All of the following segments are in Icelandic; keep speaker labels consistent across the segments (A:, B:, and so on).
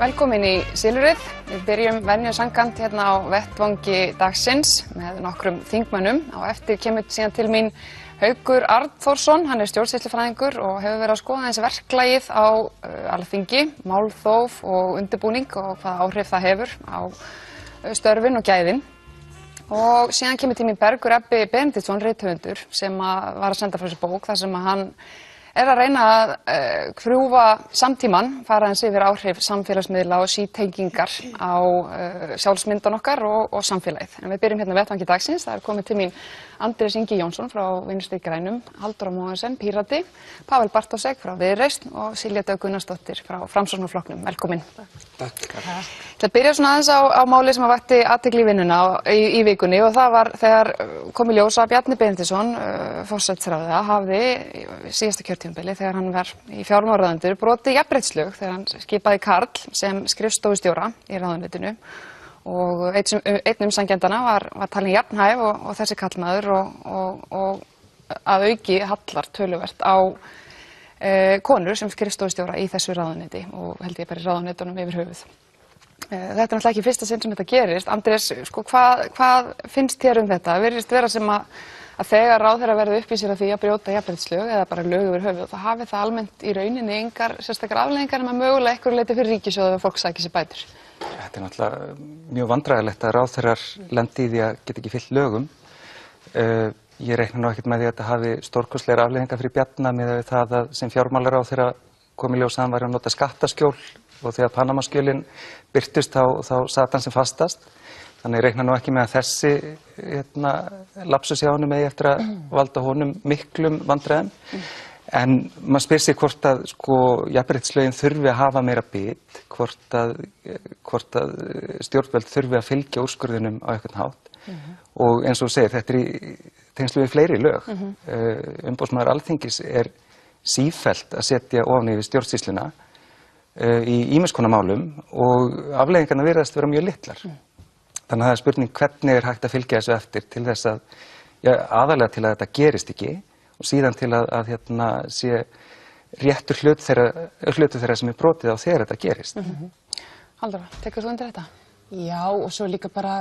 A: Velkomin í Silfrið. Við byrjum venju samkvæmt hérna á vettvangi dagsins með nokkrum þingmönnum. Á eftir kemur síðan til mín Haukur Arnþórsson, hann stjórnsýslufræðingur og hefur verið að skoða eins verklagið á Alþingi, málþóf og undirbúning og hvaða áhrif það hefur á störfin og gæðin. Og síðan kemur til mín Bergur Ebbi Benediktsson, rithöfundur, sem var að senda frá sér bók þar sem hann að reyna að krjúfa samtímann, fara eins yfir áhrif samfélagsmiðla og sítengingar á sjálfsmyndan okkar og samfélagið. En við byrjum hérna vettvangi dagsins. Það komið til mín Andrés Ingi Jónsson frá Vinstri grænum, Halldóra Mogensen, Pírati, Pavel Bartósek frá Viðreisn og Silja Dögg Gunnarsdóttir frá Framsóknarflokknum. Velkomin.
B: Takk.
A: Það byrja svona aðeins á máli sem vakti athygli í vinnuna í vikunni og það var þegar kom í ljós að Bjarni Benediktsson, forsætisráðherra, hafði síðasta kjörtímabili þegar hann var í fjármálaráðuneytinu brotið jafnréttislög þegar hann skipaði Karl sem skrifstofustjóra í ráðuneytinu. Og einn umsækjendana var talin jafnhæf og þessi karlmaður og að auki hallar töluvert á konur sem skrifstofustjóra í þessu ráðuneyti og held ég bara í ráðuneytunum yfir höfuð. Þetta er náttúrulega ekki fyrsta sinn sem þetta gerist. Andrés, sko, hvað finnst þér þetta? Virðist vera sem að þegar ráðherra verði upp í sér að því að brjóta jafnréttislög eða bara lög yfir höfuð, þá hafi það almennt í rauninni engar sérstakar afleiðingar nema mögulega einhverju leyti fyrir ríkissjóð ef fólk sækir sér bætur.
B: Þetta er náttúrulega mjög vandræðilegt að ráðherrar lendi í því að geta ekki fyllt lögum. Ég reikna nú ekkert með því að þetta hafi stórkostlegar afleiðingar fyrir Bjarna miðað við það að sem fjármálaráðherra kom í ljós að hann væri að nota skattaskjól og þegar Panamaskjölin birtust þá sat hann sem fastast. Þannig ég reikna nú ekki með að þessi lapsus hjá honum eigi eftir að valda honum miklum vandræðum. En maður spyr sig hvort að jafnréttislögin þurfi að hafa meira bit, hvort að stjórnvöld þurfi að fylgja úrskurðunum á einhvern hátt. Og eins og þú segir, þetta er í tengslum við fleiri lög. Umboðsmaður Alþingis er sífellt að setja ofan yfir stjórnsýsluna í ýmiss konar málum og afleiðingarnar virðast vera mjög litlar. Þannig að það er spurning hvernig er hægt að fylgja þessu eftir til þess að, aðalega til að þetta gerist ekki og síðan til að sé réttur hlutur þeirra sem er brotið á þegar þetta gerist.
A: Halldóra, tekur þú undir þetta?
C: Já, og svo líka bara,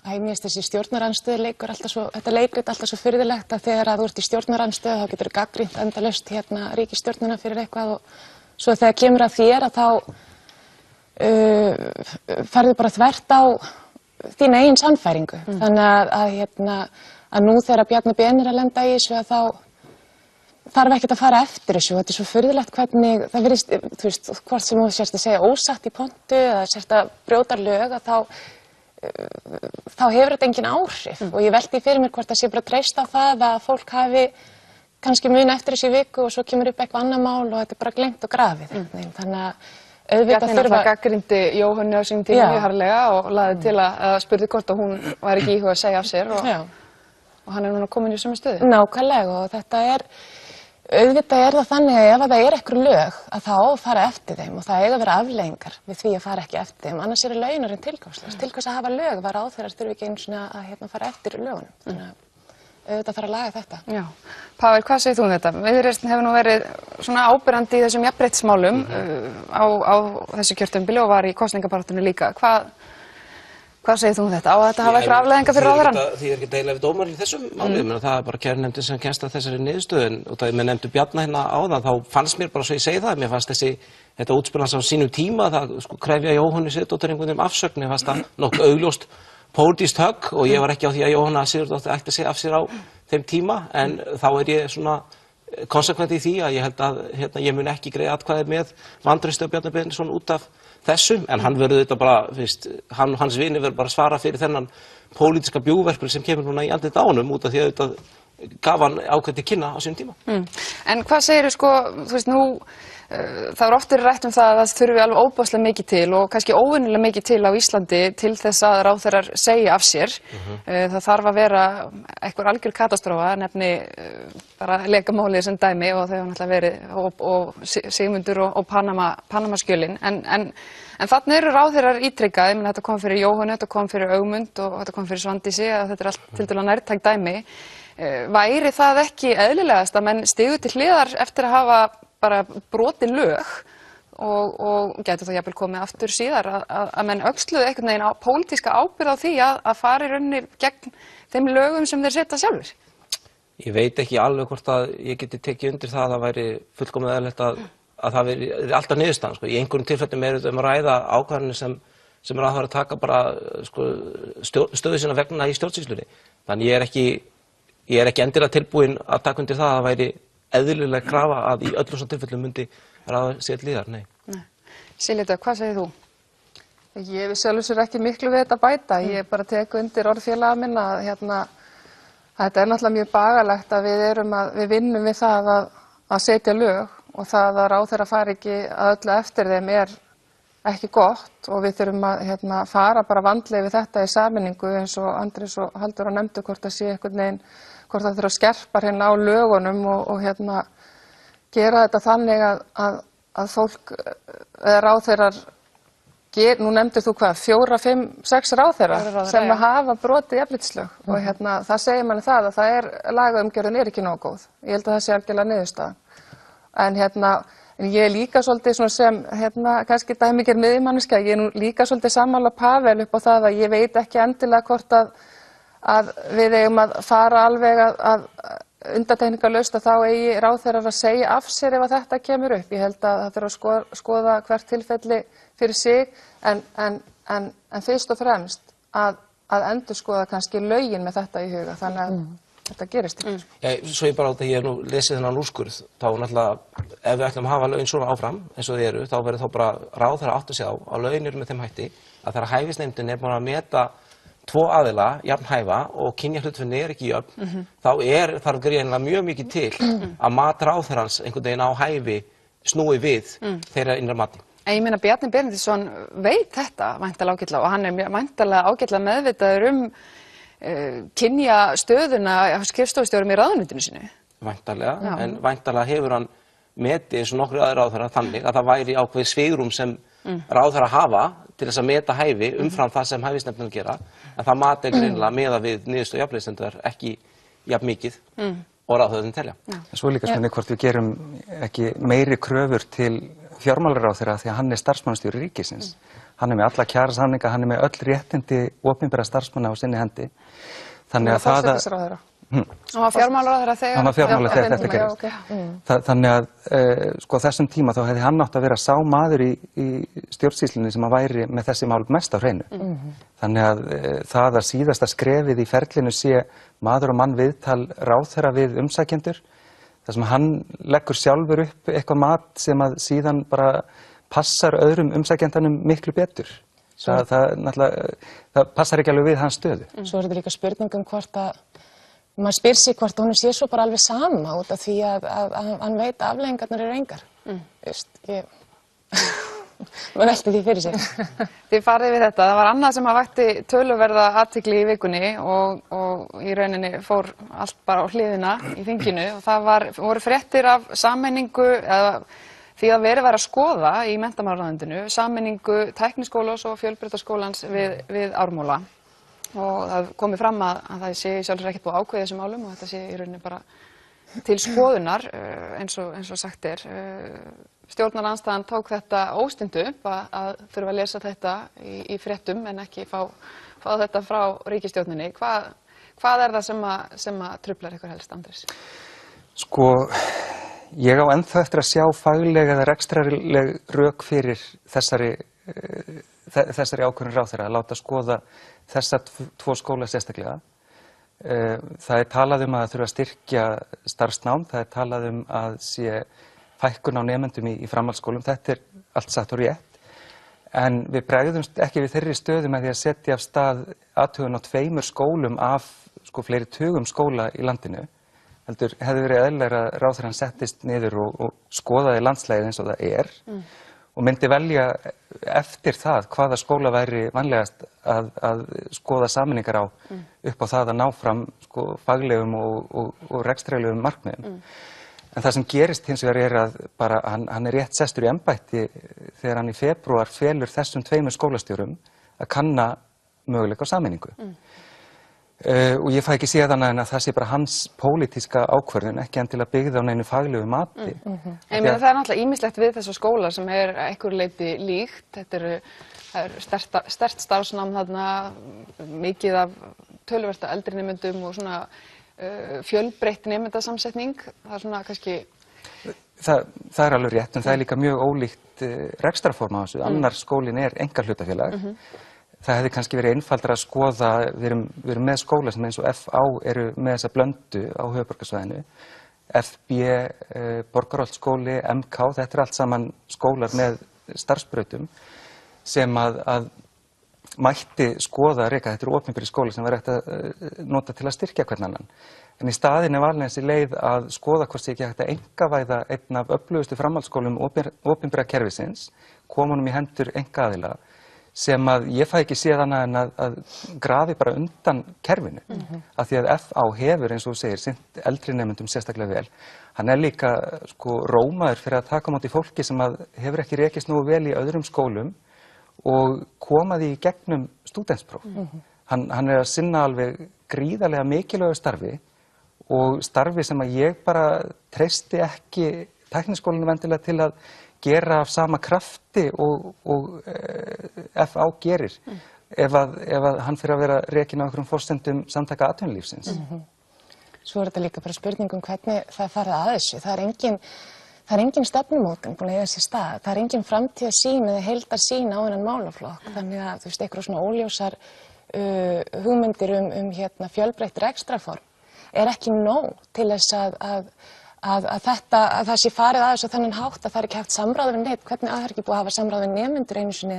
C: mér finnst þessi stjórnarandstöðuleikur þetta leikrit alltaf svo furðulegt að þegar þú ert í stjórnarandstöðu þá getur gagnrýnt endalaust ríkisstjórnina fyrir eitthvað og svo þegar kemur að þér að þá ferðu bara þvert á þína eigin sannfæringu. Þannig að nú þegar Bjarni Ben er að lenda í þessu að þá þarf ekkert að fara eftir þessu. Þetta er svo furðulegt hvernig það virðist, þú veist, hvort sem þú sérst að segja ósatt í pontu eða sérst að brjóta lög að þá hefur þetta engin áhrif. Og ég velti fyrir mér hvort það sé bara treyst á það að fólk hafi kannski muni eftir þessu viku og svo kemur upp eitthvað annað mál og þetta er bara gleymt og grafið. Þannig að auðvitað
A: Bjarni náttúrulega gagnrýndi Jóhönnu á sínum tíma mjög harðlega og lagði til að spurði hvort að hún væri ekki íhugað að segja af sér og hann er núna komin í sömu stöðu.
C: Nákvæmlega og þetta auðvitað er það þannig að ef það er eitthvað lög að þá á að fara eftir þeim og það eiga að vera afleiðingar við því að fara ekki eftir þeim, annars eru lögin tilgangslaus. Til hvers að hafa lög var ráðherrar þurfi ekki einu sinni að fara eftir lögunum. Þannig að auðvitað þarf að laga þetta.
A: Já. Pavel, hvað segir þú um þetta? Viðreisn hefur nú verið svona áberandi í þessum jafnréttismálum á þessu kjörtímabili og var í kosningabaráttunni líka. Hvað segir þú um þetta? Á að þetta hafa eitthvað afleiðingar fyrir ráðherrann?
D: Því er ekki deila við dómarinn í þessum máli. Það er bara kærunefndin sem kemst að þessari niðurstöðu. Og það með nefndu Bjarna hérna áðan, þá fannst mér bara svo ég segi það. Mér fannst þetta útspil hans á sínum tíma, það krefja Jóhönnu Sigurðardóttur einhvern veginn afsögn. Mér fannst það nokkuð augljóst pólitískt högg og ég var ekki á því að Jóhanna Sigurðardóttir ætti að segja af sér á þeim tíma. En þá er ég svona konsekvent í því að ég held að ég mun ekki greiða atkvæði með vantrausti á Bjarna Benediktsson út af þessum, en hann verður þetta bara, hann og hans vinir verður bara að svara fyrir þennan pólitíska bjúgverkul sem kemur núna í andlit á honum út af því að þetta gaf hann ákveð til kynna á sínum tíma.
A: En hvað segirðu þú veist nú, það var oft verið rætt um það að það þurfi alveg óbáslega mikið til og kannski óvenjulega mikið til á Íslandi til þess að ráðherrar segja af sér. Það þarf að vera einhver algjör katastrófa, nefni bara lekamálið sem dæmi og þau hafa náttúrulega verið og Sigmundur og Panamaskjölin. En þarna eru ráðherrar ítrekkað, ég meina þetta kom fyrir Jóhönnu, þetta kom fyrir Ögmund og þetta kom fyrir Svandísi, þetta er allt tiltölulega nærtæk dæmi. Væri það ekki eðlilegast að menn stigu til hliðar eftir að hafa bara brotið lög og gæti þá jafnvel komið aftur síðar að menn öxluðu einhvern veginn pólitíska ábyrgð á því að fara í rauninni gegn þeim lögum sem þeir setja sjálfur.
D: Ég veit ekki alveg hvort að ég geti tekið undir það að það væri fullkomið eðlilegt að það veri alltaf niðurstaðan. Sko. Í einhverjum tilfellum er að ræða ákvarðanir sem ráðherra að taka bara sko, stöðu sína vegna í stjórnsýslunni. Þannig ég er ekki endilega tilbúinn að taka undir það að það væri eðlileg krafa að í öllum svona tilfellum myndi ráða sér líðar. Nei.
A: Silja Dögg, hvað segir þú?
E: Ég við sjálfur sér ekki miklu við þetta bæta. Ég bara tek undir orð félaga minna að þetta er náttúrulega mjög bagalegt að við vinnum við það að setja lög og það að ráðherra fari ekki að öllu eftir þeim er ekki gott og við þurfum að fara bara vandlega við þetta í sameiningu eins og Andrés og Halldóra nefndu hvort það sé einhvern veginn, hvort það þurfa að skerpa hérna á lögunum og gera þetta þannig að fólk eða ráðherrar nú nefndir þú hvað, 4, 5, 6 ráðherrar sem hafa brotið jafnréttislög og það segir manni það að lagaumgjörðin er ekki nógu góð. Ég held að það sé algjörlega niðurstaða. En ég er líka svolítið svona sem kannski dæmigerð miðjumanniska, ég er nú líka svolítið sammála Pavel upp á það að ég veit ekki endilega hvort að við eigum að fara alveg að undantekningarlaust að þá eigi ráðherrar að segja af sér ef að þetta kemur upp. Ég held að það þurfa að skoða hvert tilfelli fyrir sig en fyrst og fremst að endurskoða kannski lögin með þetta í huga þannig að þetta gerist ekki.
D: Já, svo ég bara á þetta, ég hef nú lesið þennan úrskurð, þá náttúrulega ef við ætlum að hafa lögin svona áfram eins og þið eru, þá verður þá bara ráðherra átt að segja á lögin eru með þeim hætti að þegar hæfisnefndin er búin að meta 2 aðila jafnhæfa og kynjahlutföllin er ekki jöfn, þá þarf greinilega mjög mikið til að mat ráðherrans einhvern veginn á hæfi snúi við þeirra innra mati.
A: En ég meina Bjarni Benediktsson veit þetta væntanlega ágætlega og hann er væntanlega ágætlega meðvitaður kynja stöðuna skrifstofustjórum í ráðuneytinu sínu.
D: Væntanlega, en væntanlega hefur hann metið eins og nokkru aðrir ráðherrar þannig að það væri ákveðið svigrúm sem ráðherrar hafa til þess að meta hæfi umfram það sem hæfisnefndin gera, en það mat er greinilega miðað við niðurstöðu jafnréttisnefndar ekki jafn mikið og ráðherrarnir telja.
B: Svo líka spurning hvort við gerum ekki meiri kröfur til fjármálaráðherra því að hann er starfsmannastjóri ríkisins. Hann er með alla kjarasamninga, hann er með öll réttindi opinberra starfsmanna á sinni hendi. Þannig að
E: forsætisráðherra.
A: Hann var fjármálaráðherra þegar.
B: Hann var fjármálaráðherra þegar þetta gerist.
E: Okay.
B: Þannig að sko þessum tíma þá hefði hann átt að vera sá maður í stjórnsýslunni sem að væri með þessi mál mest á hreinu. Þannig að það að síðasta skrefið í ferlinu sé maður og mann viðtal ráðherra við umsækjendur, þar sem hann leggur sjálfur upp eitthvað mat sem að síðan bara passar öðrum umsækjendanum miklu betur. Það passar ekki alveg við hans stöðu.
C: Svo er þetta líka spurning hvort að maður spyr sig hvort hún sé svo bara alveg sama út af því að hann veit að afleiðingarnar eru engar. maður velti því fyrir sig.
A: Þið farið við þetta. Það var annað sem að vakti töluverða athygli í vikunni og í rauninni fór allt bara á hliðina í þinginu og það voru fréttir af sameiningu eða því að verið að skoða í menntamálaráðuneytinu sameiningu Tækniskólans og Fjölbrautaskólans við Ármúla og það komið fram að það sé sjálfsögðu ekkert búið ákveðið þessum málum og þetta sé í rauninni bara til skoðunar eins og sagt er. Stjórnarandstaðan tók þetta óstindu upp að þurfa að lesa þetta í fréttum en ekki fá þetta frá ríkisstjórninni. Hvað er það sem að truflar ykkur helst, Andrés?
B: Sko, ég á ennþá eftir að sjá fagleg eða rekstrarleg rök fyrir þessari ákvörðun ráðherra að láta skoða þessa 2 skóla sérstaklega. Það er talað að þurfa að styrkja starfsnám, það er talað að sé fækkun á nemendum í framhaldsskólum, þetta er allt satt og rétt. En við bregðumst ekki við þeirri stöðu með því að setja af stað athugun á 2 skólum af fleiri tugum skóla í landinu. Heldur hefði verið eðlilegra að ráðherrann settist niður og skoðaði landslægið eins og það er og myndi velja eftir það hvaða skóla væri vanlegast að skoða sameiningar á upp á það að ná fram faglegum og rekstrarlegum markmiðum. En það sem gerist hins vegar er að bara hann er rétt sestur í embætti þegar hann í febrúar felur þessum 2 skólastjórum að kanna möguleika á sameiningu. og ég fæ ekki séð annað en að það sé bara hans pólitíska ákvörðun, ekki endilega byggð á neinu faglegu mati.
A: Ég meina það náttúrulega ýmislegt við þessu skóla sem einhverju leyti líkt. Það er sterkt starfsnám þarna, mikið af töluvert af eldri nemendum og svona fjölbreytt nemendasamsetning. Það svona kannski...
B: Það alveg rétt, en það líka mjög ólíkt rekstrarform á þessu. Annar skólinn einkahlutafélag. Það hefði kannski verið einfaldara að skoða, við erum með skóla sem eins og FA eru með þessa blöndu á höfuðborgarsvæðinu, FB, Borgarholtsskóli, MK, þetta allt saman skólar með starfsbrautum sem að mætti skoða reka, þetta eru opinberi skóli sem var hægt að nota til að styrkja hvern annan. En í staðinn valin þessi leið að skoða hvort sé ekki hægt að einkavæða einn af öflugustu framhaldsskólum opinbera kerfisins, koma honum í hendur einkaaðila, sem að ég fæ ekki séð annað en að grafi bara undan kerfinu. Af því að FA hefur, eins og þú segir, sinnt eldri nemendum sérstaklega vel. Hann líka rómaður fyrir að taka á móti fólki sem hefur ekki rekist nógu vel í öðrum skólum og koma því í gegnum stúdentspróf. Hann að sinna alveg gríðarlega mikilvægu starfi og starfi sem að ég bara treysti ekki tækniskólanum endilega til að gera af sama krafti og FA gerir ef að hann fyrir að vera rekinn á einhverjum forsendum samtaka atvinnulífsins.
C: Svo þetta líka bara spurning hvernig það farið að þessu. Það er engin stefnumótun búin að eiga sér stað. Það er engin framtíðarsýn eða heildarsýn á þennan málaflokk. Þannig að einhverjum svona óljósar hugmyndir fjölbreytt rekstrarform ekki nóg til þess að það sé farið að þessu þennan hátt að það er ekki haft samráð við neitt, hvernig það er ekki búið að hafa samráð við nemendur einu sinni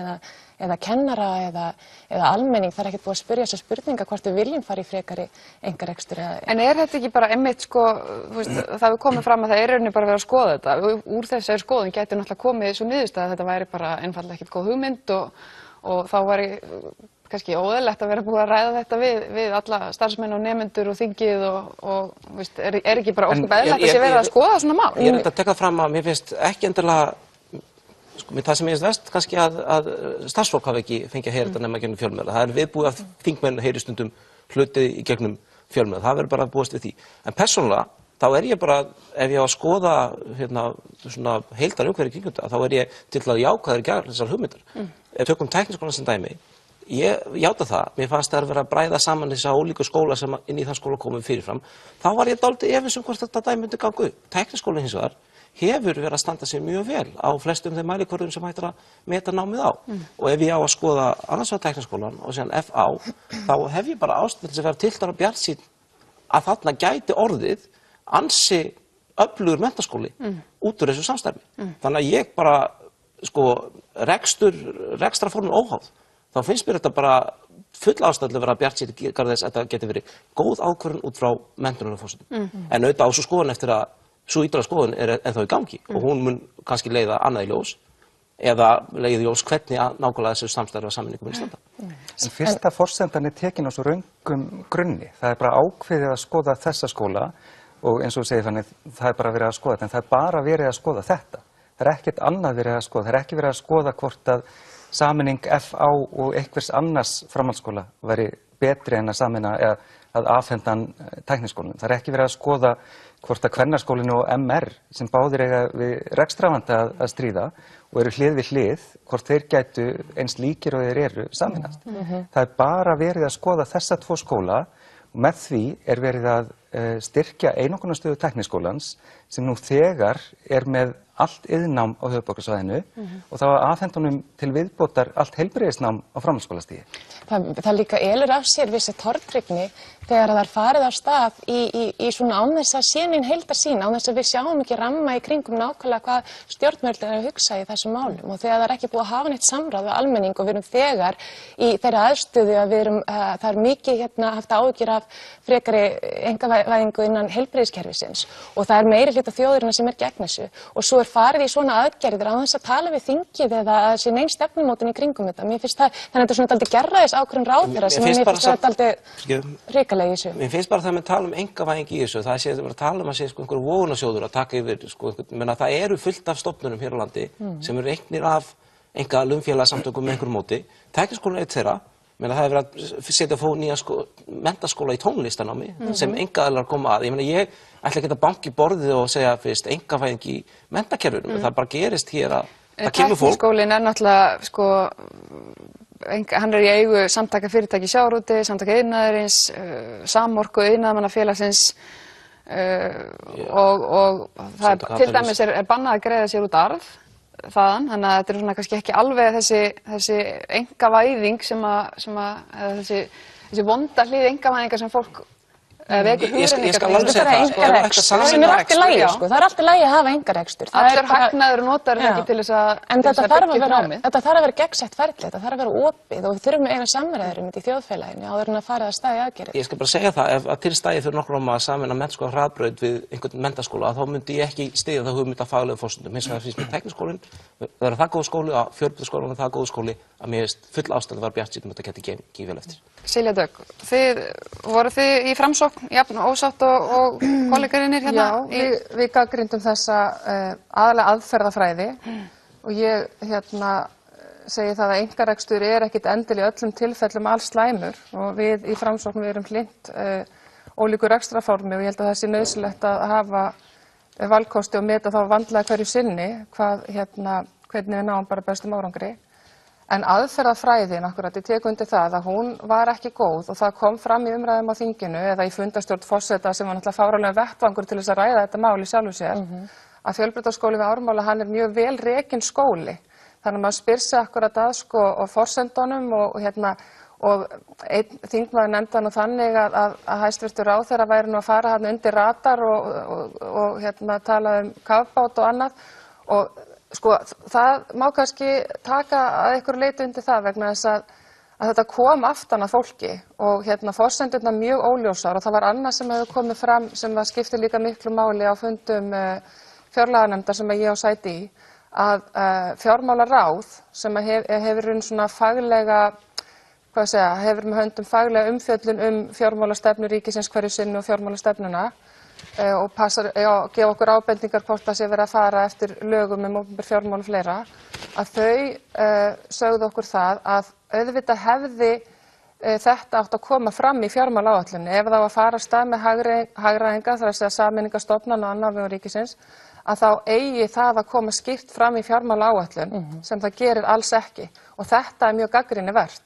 C: eða kennara eða almenning, það er ekki búið að spyrja þessar spurningar hvort við viljum fara í frekari einkarekstur eða...
A: En þetta ekki bara einmitt það við komum fram að það rauninni bara verið að skoða þetta, úr þessari skoðun gæti náttúrulega komið svo niðurstaða að þetta væri bara einfaldlega ekkert góð hugmynd og þá væri kannski óeðlilegt að vera búið að ræða þetta við alla starfsmenn og nemendur og þingið og ekki bara ósköp eðlilegt að sé verið að skoða svona mál?
D: Ég að taka fram að mér finnst ekki endilega, það sem ég finnst verst kannski að starfsfólk hafi ekki fengið að heyra þetta nema gegnum fjölmiðla. Það viðbúið að þingmenn heyri stundum hluti í gegnum fjölmiðla, það verður bara að búast við því. En persónulega, þá ég bara, ef ég á að skoða svona heildar umhverfi kringum þetta, þá ég til að jákvæður gegn þessar hugmyndar. Ef tökum tækniskólann sem dæmi, ég játa það, mér fannst það að vera að bræða saman þessa ólíku skóla sem inn í þann skóla komum fyrirfram. Þá var ég dálítið efins hvort þetta dæmi myndi ganga upp. Tækniskólinn hins vegar hefur verið að standa sig mjög vel á flestum þeim mælikvörðum sem hægt að meta námið á. Og ef ég á að skoða annars vegar tækniskólann og síðan FA, þá hef ég bara ástæðu til að vera tiltara bjartsýnn að þarna gæti orðið ansi öflugur menntaskóli út úr þessu samstarfi. Þannig að ég bara, rekstrarformin óháð. Þá finnst mér þetta bara full ástæða til að vera bjartsýnn að þetta geti verið góð ákvörðun út frá menntunarforsendum. En auðvitað á svo skoðun eftir að sú ítarlega skoðun ennþá í gangi og hún mun kannski leiða annað í ljós eða leiða í ljós hvernig nákvæmlega þessu samstarfi og sameiningu mun standa.
B: En fyrsta forsendan tekin á svo röngum grunni. Það bara ákveðið að skoða þessa skóla og eins og þú segir þannig, það bara verið að skoða þetta, en það bara verið að skoða þetta. Það ekkert annað verið að skoða. Það ekki verið að skoða hvort að sameining FA og einhvers annars framhaldsskóla væri betri en að sameina eða að afhenda tækniskólanum. Það ekki verið að skoða hvort að Kvennaskólinn og MR sem báðir eiga við rekstrarvanda að stríða og eru hlið við hlið, hvort þeir gætu eins líkir og þeir eru sameinast. Það bara verið að skoða þessa tvo skóla og með því verið að styrkja einokunarstöðu tækniskólans sem nú þegar með allt iðnnám á höfuðborgarsvæðinu og þá afhenda honum til viðbótar allt heilbrigðisnám á framhaldsskólastigi.
C: Það líka elur af sér vissi tortryggni þegar það farið á stað í svona án þess að sé nein heildarsýn, án þess að við sjáum ekki ramma í kringum nákvæmlega hvað stjórnvöld að hugsa í þessum málum og þegar það ekki búið að hafa neitt samráð við almenning og við erum þegar í þeirra aðstöðu að það mikið haft áhyggjur af frekari einkavæðingu innan heilbrigðiskerfisins og það meiri hluta þjóðarinnar sem gegn þessu og svo farið í svona aðgerðir án þess að tala við þingið eða að sé nein stefnumótun í kringum þetta. Mér finnst þannig að þetta er svona dálítið gerræðis ákvörðun ráðherra sem mér finnst það dálítið hrikalega í þessu.
D: Mér finnst bara það með tala einkavæðing í þessu, það sé að tala að sé einhver vogunarsjóður að taka yfir, það eru fullt af stofnunum hér á landi sem eru eignir af einkalumfélagasamtökum með einhverjum móti. Tækniskólinn þeirra, Meina, það hefur verið að setja fóð nýja menntaskóla í tónlistanámi sem einkaaðilar koma að. Ég meina, ég ætla ekki að banka í borðið og segja fyrst einkavæðing í menntakerfinu. Það bara gerist hér að það kemur fólk.
A: Tækniskólinn náttúrulega, hann í eigu samtaka fyrirtæki sjávarúti, samtaka iðnaðarins, Samorku, iðnaðarmannafélagsins og það til dæmis bannað að greiða sér út arð þaðan, þannig að þetta svona kannski ekki alveg þessi einkavæðing þessi vonda hlið einkavæðingar sem fólk vekur hugrenningar
C: sem allt í lagi, það allt í lagi að hafa einkarekstur.
A: Allur hagnaður notar ekki til þess að
C: en þetta þarf að vera gegnsætt ferli, þetta þarf að vera opið og við þurfum eiga samræður í þjóðfélaginu áður en að fara að staði aðgerðir.
D: Ég skal bara segja það, ef til stæði fyrir nokkrum að sameina menntaskóla hraðbraut við einhvern menntaskóla, þá myndi ég ekki styðja það hugmynd að faglegum forsendum. Hins vegar finnst mér tækniskólinn vera það góð skóli, að fjölbrautaskólinn er það góð skóli, að mér finnst full ástæða að vera bjartsýnn þetta geti gengið vel eftir.
A: Silja Dögg, voruð þið í Framsókn jafn ósátt og kollegarinnir hérna?
E: Já, við gagnrýndum þessa aðalega aðferðafræði og ég segi það að einkarekstur ekkit endil í öllum tilfellum alls slæmur og við í Framsókn við erum hlynnt ólíku rekstrarformi og ég held að það sé nauðsynlegt að hafa valkosti og meta þá vandlega hverju sinni hvernig við náum bara bestum árangri. En aðferðafræðin, akkurat, ég tek undir það að hún var ekki góð og það kom fram í umræðum á þinginu eða í fundarstjórn forseta sem var náttúrulega fáránlegur vettvangur til þess að ræða þetta mál í sjálfu sér, að Fjölbrautaskóli við Ármúla, hann er mjög vel rekinn skóli. Þannig að maður spyr sig akkurat að og forsendunum og einn þingmaður nefndi nú þannig að hæstvirtur ráðherra væri nú að fara hann undir radar og tala kafbát og annað og það má kannski taka að einhverju leyti undir það vegna þess að þetta kom aftan að fólki og forsendurnar mjög óljósar og það var annað sem hefur komið fram sem skiptir líka miklu máli á fundum fjárlaganefndar sem ég á sæti í að fjármálaráð sem hefur svona faglega, hefur með höndum faglega umfjöllun fjármálastefnu ríkisins hverju sinni og fjármálastefnuna og gefa okkur ábendingar hvort það sé verið að fara eftir lögum opinber fjármál og fleira, að þau sögðu okkur það að auðvitað hefði þetta átt að koma fram í fjármálaáætlunni ef það var að fara af stað með hagræðingar, þar að segja sameiningar stofnana og annað við ríkisins, að þá eigi það að koma skýrt fram í fjármálaáætlun sem það gerir alls ekki og þetta er mjög gagnrýnivert,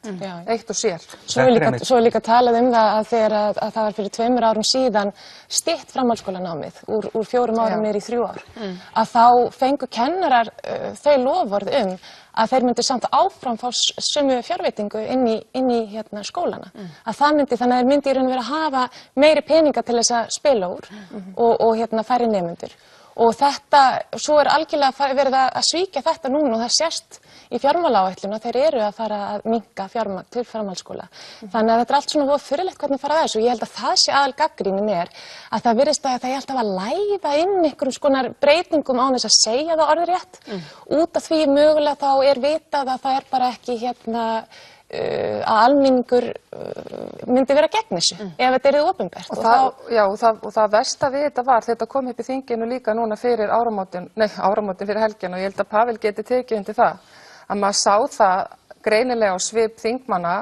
E: eitt og sér.
C: Svo er líka talað það að þegar að það var fyrir 2 árum síðan stytt framhaldsskólanámið úr 4 árum niður í 3 ár, að þá fengu kennarar þau loforð að þeir myndu samt áfram fá sömu fjárveitingu inn í skólana. Að það myndi, þannig að þeir myndi í raun og veru að hafa meiri peninga til þess að spila úr og færri nemendur. Og þetta, svo er algjörlega verið að svíkja þetta núna og það sést í fjármálaáætlun að þeir eru að fara að minnka fjármagn til framhaldsskóla. Þannig að þetta er allt svona voða fyrirlegt hvernig fara þessu og ég held að það sé aðal gagnrýnin að það virðist að það er alltaf að læða inn einhverjum skonar breytingum á þess að segja það orðrétt. Út af því mögulega þá er vitað að það er bara ekki að almenningur myndi vera gegn þessu ef þetta er opinbert.
E: Og það versta við þetta kom upp í þinginu líka núna fyrir áramótin fyrir helgina og ég held að Pavel geti tekið undir það að maður sá það greinilega á svip þingmanna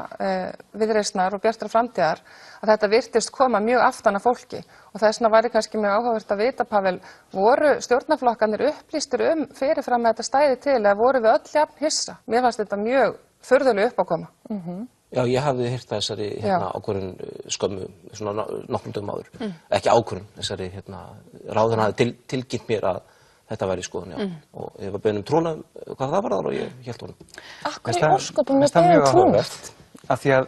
E: Viðreisnar og Bjartrar framtíðar að þetta virtist koma mjög aftan að fólki og þess vegna væri kannski mjög áhugavert að vita, Pavel, voru stjórnarflokkarnir upplýstir fyrirfram að þetta stæði til eða voru við öll jafn hissa? Mér fannst þetta mjög furðuleg uppákoma.
D: Já, ég hafði heyrt þessari ákvörðun skömmu, svona nokkrum dögum áður. Ekki ákvörðun, þessari ráðherra hafði tilkynnt mér að þetta væri í skoðun, já. Og ég var beðinn trúna hvað það var þar og ég hélt honum.
C: Akkur í ósköpum er beðinn trúna?
B: Af því að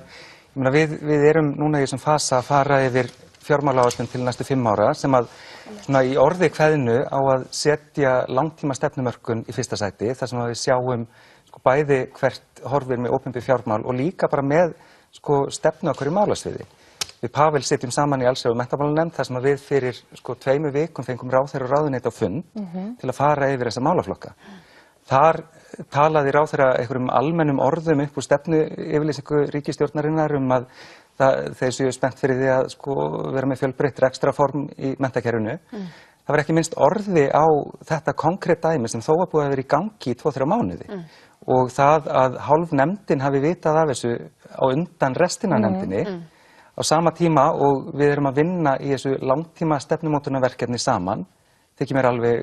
B: við erum núna í þessum fasa að fara yfir fjármálaáætlun til næstu 5 ára sem að svona í orði kveðnu á að setja langtíma stefnumörkun í fyrsta sæti þar sem að við sjáum bæði hvert horfir með opinber fjármál og líka bara með stefnu á hverju málasviði. Við Pavel sitjum saman í allsherjar- og menntamálanefnd þar sem að við fyrir 2 vikum fengum ráðherra og ráðuneyti á fund til að fara yfir þessa málaflokka. Þar talaði ráðherra einhverjum almennum orðum upp úr stefnu yfirlýsingu ríkisstjórnarinnar að þeir séu spennt fyrir því að vera með fjölbreytt rekstrarform í menntakerfinu. Það var ekki minnst orði á þetta konkrétt dæmi sem þó var búið að vera í gangi í 2-3 mánuði. og það að hálf nefndin hafi vitað af þessu á undan restina af nefndinni á sama tíma og við erum að vinna í þessu langtíma stefnumótunarverkefni saman, þykir mér alveg,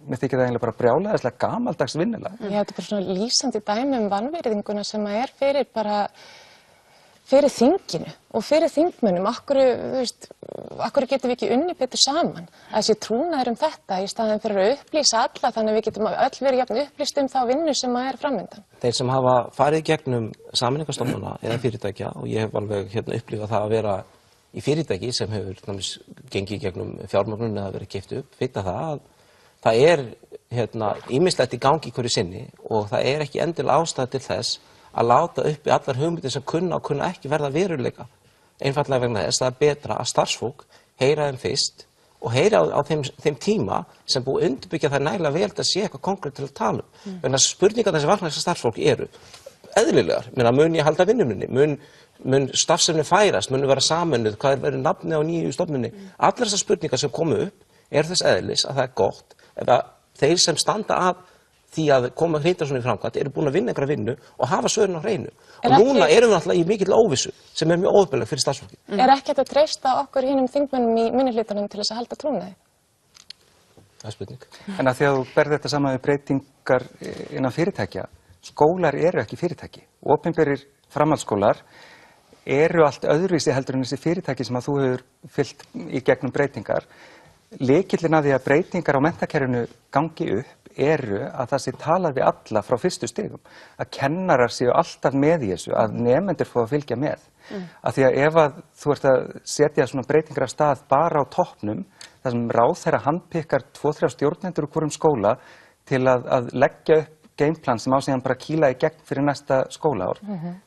B: mér þykir það eiginlega bara brjálæðislega gamaldags vinnulag.
C: Já, þetta er bara svona lýsandi dæmi vanvirðinguna sem er fyrir þinginu og fyrir þingmönnum. Akkur getum við ekki unnið betur saman? Að þessi trúnaður þetta í staðinn fyrir að upplýsa alla þannig að við getum öll verið jafn upplýst þá vinnu sem er framöndan.
D: Þeir sem hafa farið gegnum sameiningastofnana eða fyrirtækja, og ég hef alveg upplifað það að vera í fyrirtæki sem hefur gengið gegnum fjármögnun eða verið keypt upp, vita það að það ýmislegt í gangi hverju sinni og það er ekki endilega ástæða til þess að láta uppi allar hugmyndir sem kunna og kunna ekki verða veruleika. Einfaldlega vegna þess að það er betra að starfsfólk heyra þeim fyrst og heyra á þeim tíma sem búið undirbyggja það nægilega vel að sé eitthvað konkrétt til að tala um. Vegna spurningarnar sem vakna þessar starfsfólk eru eðlilegar. Mun ég halda vinnuminni? Mun starfsefni færast? Mun vera sameinuð? Hvað verður nafnið á nýju stofnunni? Allar þessar spurningar sem komu upp eru þess eðlis að það er gott ef að þeir sem standa að því að koma hrinda svona í framkvæmt eru búin að vinna einhverja vinnu og hafa svörin á hreinu. Og núna erum við alltaf í mikill óvissu sem er mjög óðbelegt fyrir starfsfólki.
C: Er ekki hægt að treysta okkur hinum þingmönnum í minnihlutanum til þess að halda trúnaði?
D: Það er spurning.
B: En að því að þú berð þetta saman við breytingar innan fyrirtækja, skólar eru ekki fyrirtæki. Opinberir framhaldsskólar eru allt öðruvísi heldur en þessi fyrirtæki sem að þú hefur fylgt í gegnum breytingar. Lykillinn að því að breytingar á menntakerfinu gangi upp eru að það sé talað við alla frá fyrstu stigum. Að kennarar séu alltaf með í þessu, að nemendur fá að fylgja með. Af því að ef að þú ert að setja svona breytingar af stað bara á toppnum, þar sem ráðherra handpikkar 2-3 stjórnendur úr hvorum skóla til að leggja upp gameplan sem á síðan bara kýla í gegn fyrir næsta skólaár,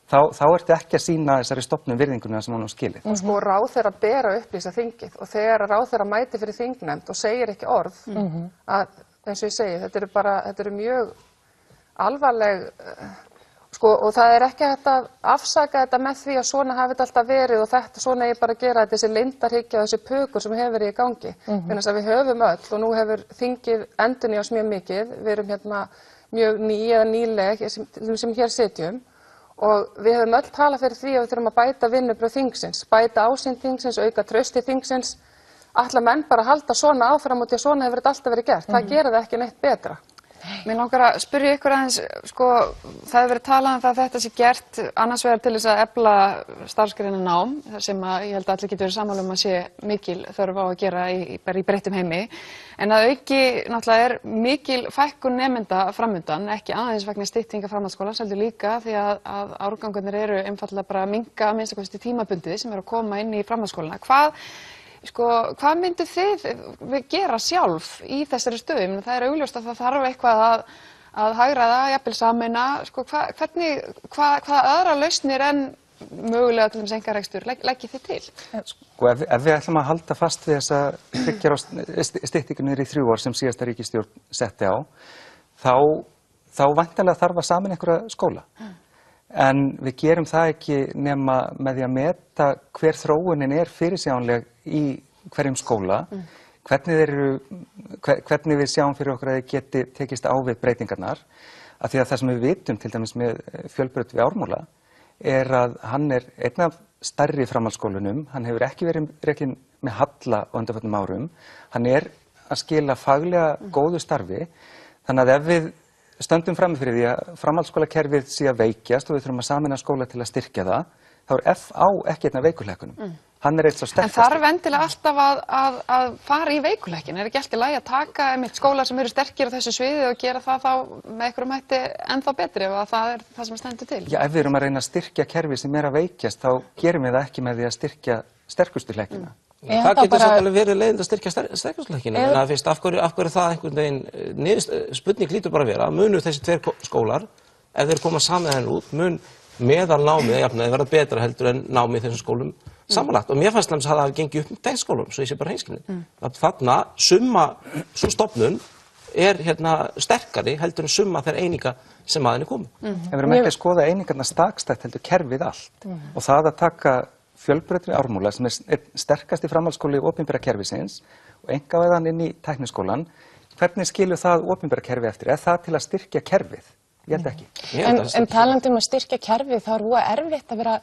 B: þá ertu ekki að sýna þessari stofnun virðinguna sem hún á skilið.
E: Og sko ráðherra ber að upplýsa þingið og þegar ráðherra mæti fyrir þingnefnd og segir ekki orð, að eins og ég segi, þetta eru mjög alvarleg, sko, og það er ekki hægt að afsaka þetta með því að svona hafi þetta alltaf verið og þetta svona ég bara að gera þessi leyndarhyggja og þessi pukur sem hefur verið í gangi. Þannig að við höfum öll og nú hefur þingið endurnýjast mjög mikið, við erum mjög ný eða nýleg sem hér sitjum og við höfum öll talað fyrir því að við þurfum að bæta vinnubrögð þingsins, bæta ásýnd þingsins, auka trausti þingsins. Ætla menn bara að halda svona áfram og því að svona hefur þetta alltaf verið gert. Það gerir það ekki neitt betra.
A: Mér langar að spyrja ykkur aðeins, sko, það hefur verið talað um það að þetta sé gert annars vegar til þess að efla starfsgreinar nám, sem að ég held að allir getur verið sammála um að sé mikil þörf á að gera bara í breyttum heimi, en að auki náttúrulega er mikil fækkun nemenda framundan, ekki aðeins vegna styttinga framhaldsskólans, heldur líka því að árgangurnir eru einfaldlega bara að minnka að minnsta kosti tímabundið sem eru að koma inn í framhaldsskólana. Hvað myndu þið gera sjálf í þessari stöðu? Það er augljóst að það þarf eitthvað að hagræða, jafnvel sameina. Hvað aðra lausnir en mögulega til þess einkarekstur leggið þið til?
B: Sko, ef við ætlum að halda fast við þessa 3 ára styttingu niður í 3 ár sem síðasta ríkisstjórn setti á, þá væntanlega þarf að sameina einhverja skóla. En við gerum það ekki nema með því að meta hver þróunin er fyrirsjáanleg í hverjum skóla, hvernig við sjáum fyrir okkur að þið geti tekist á við breytingarnar. Af því að það sem við vitum til dæmis með Fjölbraut við Ármúla er að hann er einn af stærri framhaldsskólunum, hann hefur ekki verið rekinn með halla á undanförnum árum, hann er að skila faglega góðu starfi, þannig að ef við stöndum frammi fyrir því að framhaldsskólakerfið sé að veikjast og við þurfum að sameina skóla til að styrkja það, þá er FA ekki einn af veikuleikunum. Hann er eitt svo sterkastur.
A: En þarf endilega alltaf að fara í veikuleikin? Er ekki alltaf í lagi að taka skóla sem eru sterkir á þessu sviði og gera það þá með einhverjum hætti ennþá betri ef það er það sem stendur til?
B: Já, ef við erum að reyna að styrkja kerfi sem er að veikjast, þá gerum við það ekki með því að styrkja sterkustu hlekkina.
D: Það getur samt alveg verið leiðin að styrkja sterkustleikinu, en það fyrst af hverju það einhvern veginn, spurning lítur bara að vera, munu þessi 2 skólar, ef þeir koma saman henn út, mun meðalnámið að jafnaði verða betra heldur en námið þessum skólum samanlagt. Og mér fannst að það hafi gengið upp með þeim skólum, svo ég sé bara hreinskilin. Þarna summa, svo stofnun er sterkari heldur en summa þeirra eininga sem að henni komu.
B: En við erum ekki að skoða einingarna stakstætt heldur kerfið allt. Og það að taka Fjölbraut við Ármúla sem er sterkasti framhaldsskóli opinbera kerfisins og einkavæðan inn í tækniskólan, hvernig skilur það opinbera kerfi eftir? Er það til að styrkja kerfið? Ég held ekki.
C: En talandi að styrkja kerfið, þá voða erfitt að vera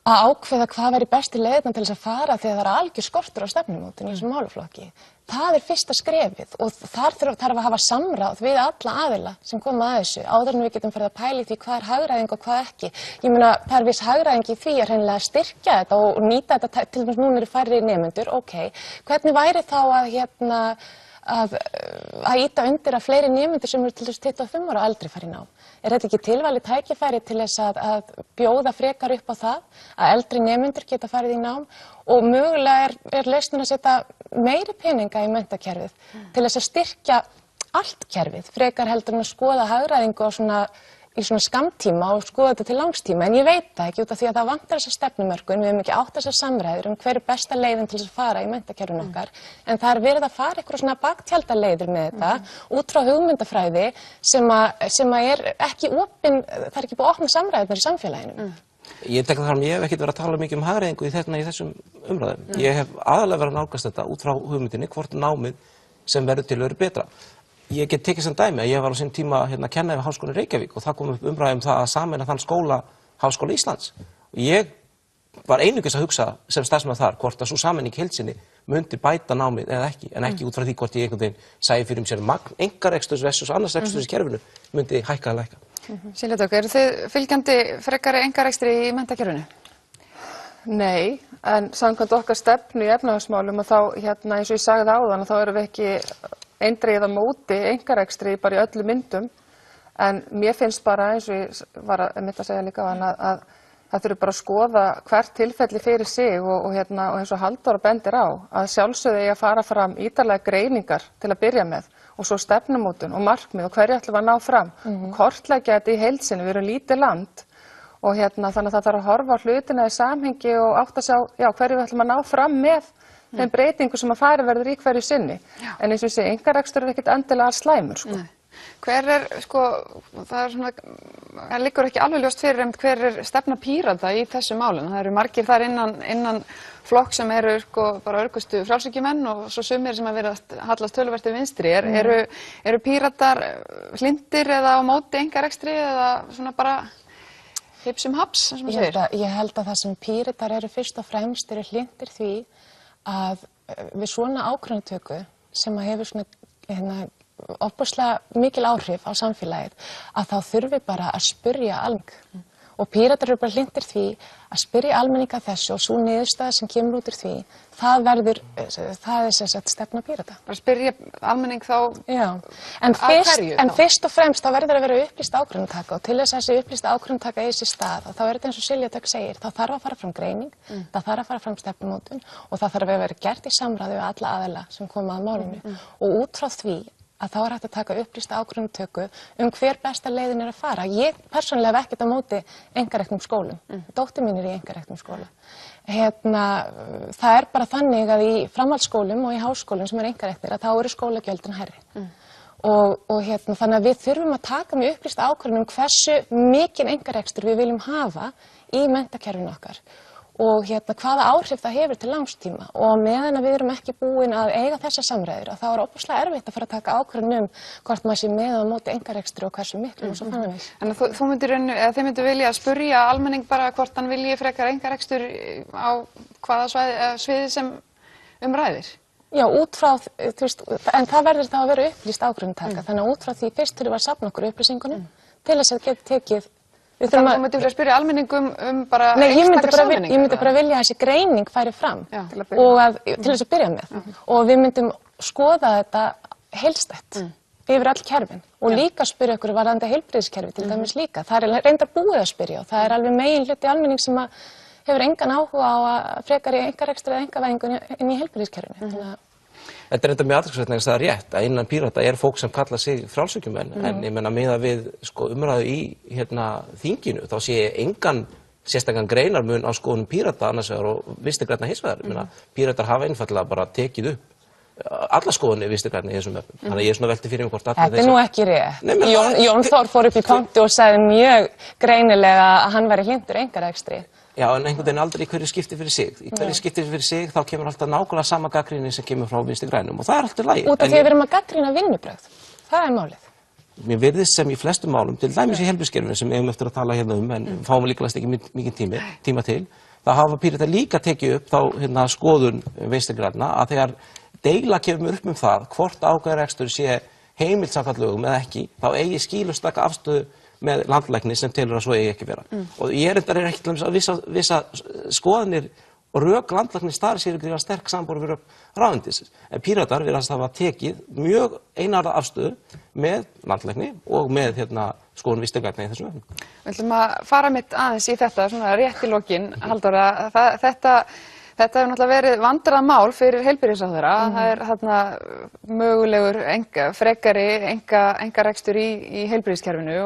C: að ákveða hvað væri besti leiðina til þess að fara þegar það algjör skortur á stefnumótun í þessum málaflokki. Það fyrsta skrefið og þar þarf að hafa samráð við alla aðila sem koma að þessu áður en við getum farið að pæla í því hvað hagræðing og hvað ekki. Ég meina, það viss hagræðing í því að hreinlega styrkja þetta og nýta þetta, til dæmis núna eru færri nemendur, hvernig væri þá að ýta undir að fleiri nemendur sem eru til þess 25 ára og eldri fari í nám? Þetta ekki tilvalið tækifæri til þess að bjóða frekar upp á það að eldri nemendur geta farið í nám og mögulega lausnin að setja meiri peninga í menntakerfið til þess að styrkja allt kerfið, frekar heldur en að skoða hagræðingu í svona skammtíma og skoða þetta til langstíma, en ég veit það ekki út af því að það vantar þessa stefnumörkun, við höfum ekki átt þessar samræður hver besta leiðin til þess að fara í menntakerfinu okkar, en það verið að fara eitthvað svona baktjaldaleiðir með þetta, út frá hugmyndafræði sem ekki opin, það ekki búið að opna samræðurnar í samfélaginu.
D: Ég tek það fram, ég hef ekkert verið að tala mikið hagræðingu í þessum umræðum. Ég hef aðalega verið að nálgast þetta út frá hugmyndinni, hvort námið sem verður til verður betra. Ég get tekið sem dæmi að ég var á sinn tíma að kenna við Háskólann í Reykjavík og það kom upp umræða það að sameina þann skóla Háskóla Íslands. Og ég var einungis að hugsa sem starfsmaður þar hvort að sú sameining í heild sinni myndi bæta námið eða ekki, en ekki út frá því hvort ég einhvern veginn sæi fyrir sér magn einkareksturs versus annars reksturs í kerfinu myndi hækka eða lækka.
A: Silja Dögg, eru þið fylgjandi frekari einkarekstri í menntakerfinu?
E: Nei, en samkvæmt okkar stefnu í efnahagsmálum og þá eins og ég sagði áðan þá erum við ekki eindregið á móti einkarekstri bara í öllum myndum, en mér finnst bara eins og ég var að segja líka að það þurfi bara að skoða hvert tilfelli fyrir sig og eins og Halldóra bendir á að sjálfsögðu eigi að fara fram ítarlega greiningar til að byrja með og svo stefnumótun og markmið og hverju ætlum við að ná fram. Kortleggja þetta í heild sinni, við erum lítið land og þannig að það þarf að horfa á hlutina í samhengi og átta sig á hverju við ætlum að ná fram með þeim breytingu sem að fara verður í hverju sinni. En eins og ég segi, einkarekstur ekkert endilega slæmur.
A: Hver það liggur ekki alveg ljóst fyrir hver stefna Pírata í þessu málum. Það eru margir þar innan flokk sem eru bara örgustu frjálshyggjumenn og svo sumir sem að vera hallast töluvert til vinstri. Eru Píratar hlindir eða á móti einkarekstri eða svona bara hipsum haps, sem maður segir?
C: Ég held að það sem Píratar eru fyrst og fremst eru hlindir því að við svona ákvörðunartöku sem að hefur svona ofboðslega mikil áhrif á samfélagið að þá þurfi bara að spyrja almenning og Píratar eru bara hlindir því að spyrja almenning að þessu og svo niðurstaða sem kemur út úr því það sem sagt stefna Pírata.
A: Bara spyrja almenning þá
C: en fyrst og fremst þá verður að vera upplýst ákvörðunartaka og til þess að þessi upplýst ákvörðunartaka eigi sér stað og þá er þetta eins og Silja Dögg segir, þá þarf að fara fram greining, það þarf að fara fram stefnumótun og það þarf að vera gert í samráði við alla aðila sem koma að málinu og út frá því að þá er hægt að taka upplýsta ákvörðunartöku hver besta leiðin er að fara. Ég persónulega hef ekkert á móti einkareknum skólum. Dóttir mín er í einkareknum skóla. Það er bara þannig að í framhaldsskólum og í háskólum sem eru einkareknir að þá eru skólagjöldin hærri. Þannig að við þurfum að taka með upplýsta ákvörðun hversu mikinn einkarekstur við viljum hafa í menntakerfinu okkar. Og hvaða áhrif það hefur til langstíma og meðan að við erum ekki búin að eiga þessa samræður að þá er ofboðslega erfitt að fara að taka ákvörðun hvort maður sé með á móti einkarekstri og hversu miklu og svo framvegis.
A: En þið myndir vilja að spyrja almenning bara hvort hann vilji frekar einkarekstur á hvaða sviði sem ræðir?
C: Já, út frá, en það verður þá að vera upplýst ákvörðunartaka, þannig að út frá því fyrst þurfum við að safna okkur upplýsingunum til þess að geta tekið.
A: Þannig að þú myndir vilja spyrja almenningum bara einstakar sammenningar?
C: Ég myndi bara vilja að þessi greining færi fram og til þess að byrja með og við myndum skoða þetta heildstætt yfir all kerfin og líka spyrja okkur varðandi heilbrigðiskerfi til dæmis líka. Það er reyndar búið að spyrja og það er alveg megin hluti almenning sem hefur engan áhuga á að frekar í einkarekstri eða einkavæðingu inn í heilbrigðiskerfinu.
D: Þetta er enda mjög athyglisvert að það er rétt að innan Pírata er fólk sem kalla sig frjálshyggjumenn en ég meina miðað við umræðu í þinginu þá sé ég engan sérstakann greinarmun á skoðunum Pírata annars vegar og Vinstri grænna hins vegar. Píratar hafa einfaldlega bara tekið upp alla skoðunni Vinstri grænna í þessum efnum. Þannig að ég er svona velti fyrir mig hvort allir
C: þessi. Þetta er nú ekki rétt. Jón Þór fór upp í pontu og sagði mjög greinilega að hann væri hlynntur einkarekstri.
D: Já, en einhvern veginn aldrei í hverju skipti fyrir sig. Í hverju skipti fyrir sig þá kemur alltaf nákvæmlega sama gagnrýni sem kemur frá Vinstri grænum og það er alltaf lægi.
C: Út af því að við erum að gagnrýna vinnubrögð. Það er málið.
D: mér virðist sem í flestum málum, til dæmis í heilbrigðiskerfinu sem við eigum eftir að tala hérna en fáum líklegast ekki mikið tíma til, þá hafa Píratar líka tekið upp þá skoðun Vinstri grænna að þegar deila kemur upp það hvort ákveðinn sé heimilt samkvæmt lögum eða ekki, þá eigi skýlustaka afstöðu með landlækni sem telur að svo eigi ekki vera. Og ég reyndar ekki til að vissa skoðanir og rök landlæknis þar séu gríðarlega sterk samanborið við rök ráðuneytisins. En Píratar virðast hafa tekið mjög einarða afstöðu með landlækni og með skoðun Vinstri grænna í þessum efnum.
A: Við ætlum að fara mitt aðeins í þetta svona rétt í lokin, Halldór, þetta hefur náttúrulega verið vandræðamál fyrir heilbrigðisráðherra. Það er þarna mögulegur frekari einkarekstur í heilbrigðiskerfinu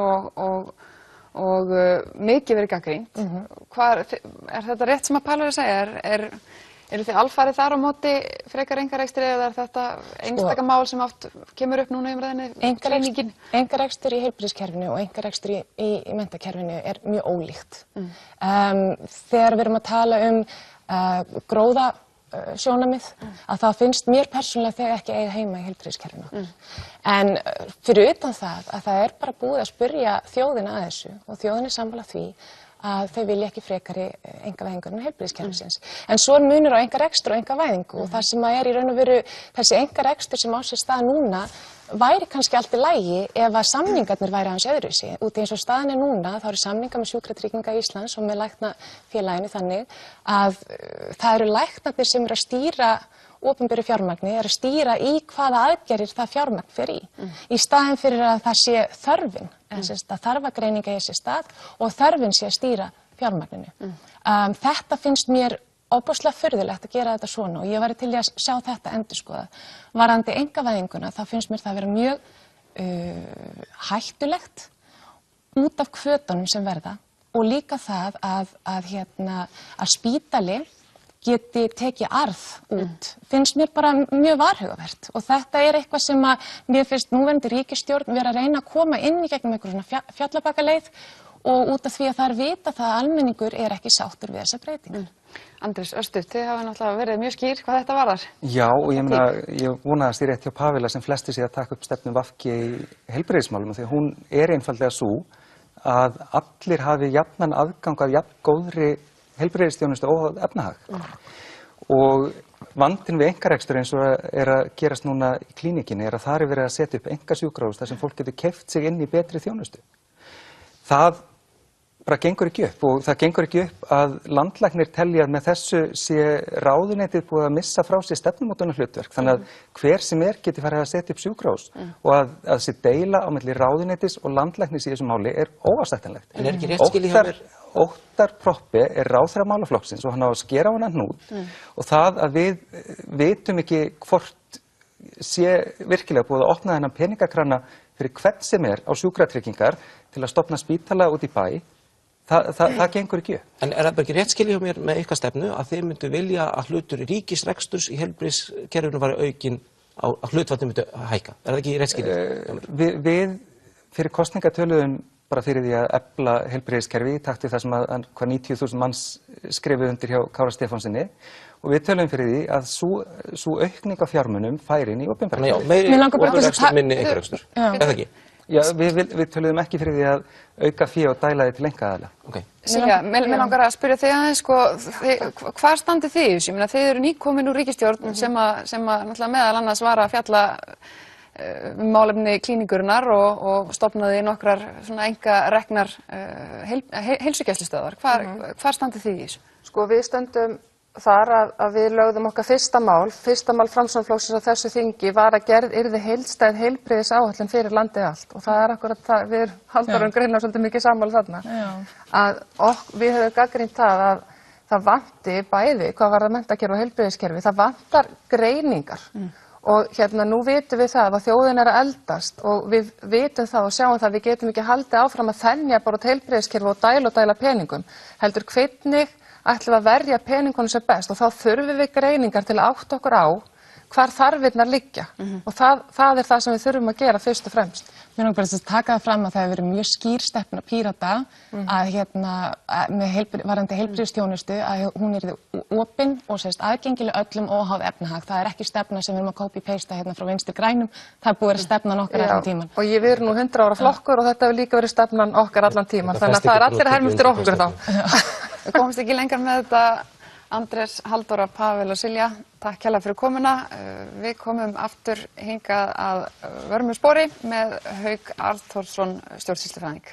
A: og mikið verið gagnrýnt. Er þetta rétt sem að Pálur segja? Eru þið alfarið þar á móti frekar einkarekstri eða er þetta einstaka mál sem oft kemur upp núna í umræðinni?
C: Einkarekstur í heilbrigðiskerfinu og einkarekstur í menntakerfinu er mjög ólíkt. Þegar við erum að tala gróðasjónarmið að það finnst mér persónulega þegar ekki eiga heima í heilbrigðiskerfinu. En fyrir utan það að það er bara búið að spyrja þjóðina að þessu og þjóðin er sammála því að þau vilja ekki frekari einkavæðingu en heilbrigðiskerfisins. En svo er munur á einkarekstur og einkavæðingu og það sem er í raun og veru þessi einkarekstur sem á sér stað núna væri kannski allt í lagi ef að samningarnir væri aðeins öðruvísi. Út í eins og staðan er núna þá eru samningar með Sjúkratryggingar Íslands og með læknafélaginu þannig að það eru læknarnir sem eru að stýra opinberu fjármagni, eru að stýra í hvaða aðgerðir það fjármagn fer í staðinn fyrir að það sé þörfin, að þarfagreining eigi sér stað og þörfin sé að stýra fjármagninu. Þetta finnst mér ofboðslega furðulegt að gera þetta svona og ég væri til í að sjá þetta endurskoðað. Varðandi einkavæðinguna þá finnst mér það vera mjög hættulegt út af hvötunum sem verða og líka það að spítali geti tekið arð út, finnst mér bara mjög varhugavert og þetta er eitthvað sem að mér finnst núverandi ríkisstjórn vera að reyna að koma inn í gegnum einhver svona fjallabakaleið og út af því að það er vita það að almenningur er ekki sáttur við þessa breytingar.
A: Andrés, örstutt, þið hafa náttúrulega verið mjög skýr hvað þetta varðar.
B: Já, og ég vonaðist í rétt hjá Pavela sem flestir sé að taka upp stefnu VG í heilbrigðismálum því að hún er einfaldlega svo að allir hafi jafnan aðgang að jafn góðri heilbrigðisþjónustu óháð efnahag. Og vandinn við einkarekstur eins og er að gerast núna í klínikinni er að þar er verið að setja upp einkasjúkrahús þar sem fólk getur keypt sig inn í betri þjónustu. Það bara gengur ekki upp og það gengur ekki upp að landlæknir telja að með þessu sé ráðuneytið búið að missa frá sér stefnumótunarhlutverk. Þannig að hver sem geti farið að setja upp sjúkrahús og að þessi deila á milli ráðuneytis og landlæknis í þessu máli er óásættanlegt.
D: En er ekki rétt skilið hjá mér?
B: Óttar Proppé er ráðherra málaflokksins og hann á að skera á hann hnút og það að við vitum ekki hvort sé virkilega búið að opna þennan peningakrana fyrir hvern sem á sjúkratryggingar til að stofna spítala út í bæ. Það gengur ekki upp. En
D: er það ekki rétt skilja hjá mér með ykkar stefnu að þið myndu vilja að hlutur ríkisreksturs í heilbrigðiskerfinu væri aukinn að hlutfallið myndu hækka? Er það ekki rétt skilja?
B: Við fyrir kosninga töluðum bara fyrir því að efla heilbrigðiskerfi í takt við það sem að hvað 90.000 manns skrifuðu undir hjá Kára Stefánsinni og við töluðum fyrir því að sú aukning á fjármunum færi inn í opinbera.
D: Meiri opinberekstur, minni einkarekstur. Er það ekki?
B: Já, við töluðum ekki fyrir því að auka fé og dæla þið til einkaaðila.
A: Silja, mér langar að spyrja þig aðeins, hvar standið þið í þessu? Ég meina, þið eru nýkomin úr ríkisstjórn sem náttúrulega meðal annars var að fjalla málefni klíningurinnar og stofnaði nokkrar svona einkareknar heilsugæslustöðvar. Hvar standið þið í þessu?
E: Sko, við stöndum þar að við lögðum okkar fyrsta mál Framsóknarflokksins á þessu þingi var að gerð yrði heildstæð heilbrigðisáætlun fyrir landið allt og það er akkurat það, við Halldórum greinilega svolítið mikið sammála þarna. Við höfum gagnrýnt það að það vanti bæði hvað varðar menntakerfi og heilbrigðiskerfi, það vantar greiningar og nú vitum við það að þjóðin er að eldast og við vitum það og sjáum það að við getum ekki haldið áfram að þenja bara út heilbrigðiskerfi og dæla peningum, heldur hvernig ætlum við að verja peningunum sem best og þá þurfum við greiningar til að átta okkur á hvar þarfirnar liggja og það er það sem við þurfum að gera fyrst og fremst.
C: Mér langar bara að taka það fram að það hefur verið mjög skýr stefna Pírata að með varðandi heilbrigðisþjónustu að hún yrði opin og aðgengileg öllum óháð efnahag. Það er ekki stefna sem við erum að copy-pasta hérna frá Vinstri grænum. Það er búið að vera stefnan okkar allan tíman.
E: Og við erum nú 100 ára flokkur og þetta hefur líka verið stefnan okkar allan tíman. Þannig að það er allir að herma eftir okkur þá.
A: Við komumst ekki lengar með þetta. Andrés, Halldóra, Pavel og Silja, takk hérlega fyrir komuna. Við komum aftur hingað að vörmu spori með Hauk Arnþórsson, stjórnsýslufræðing.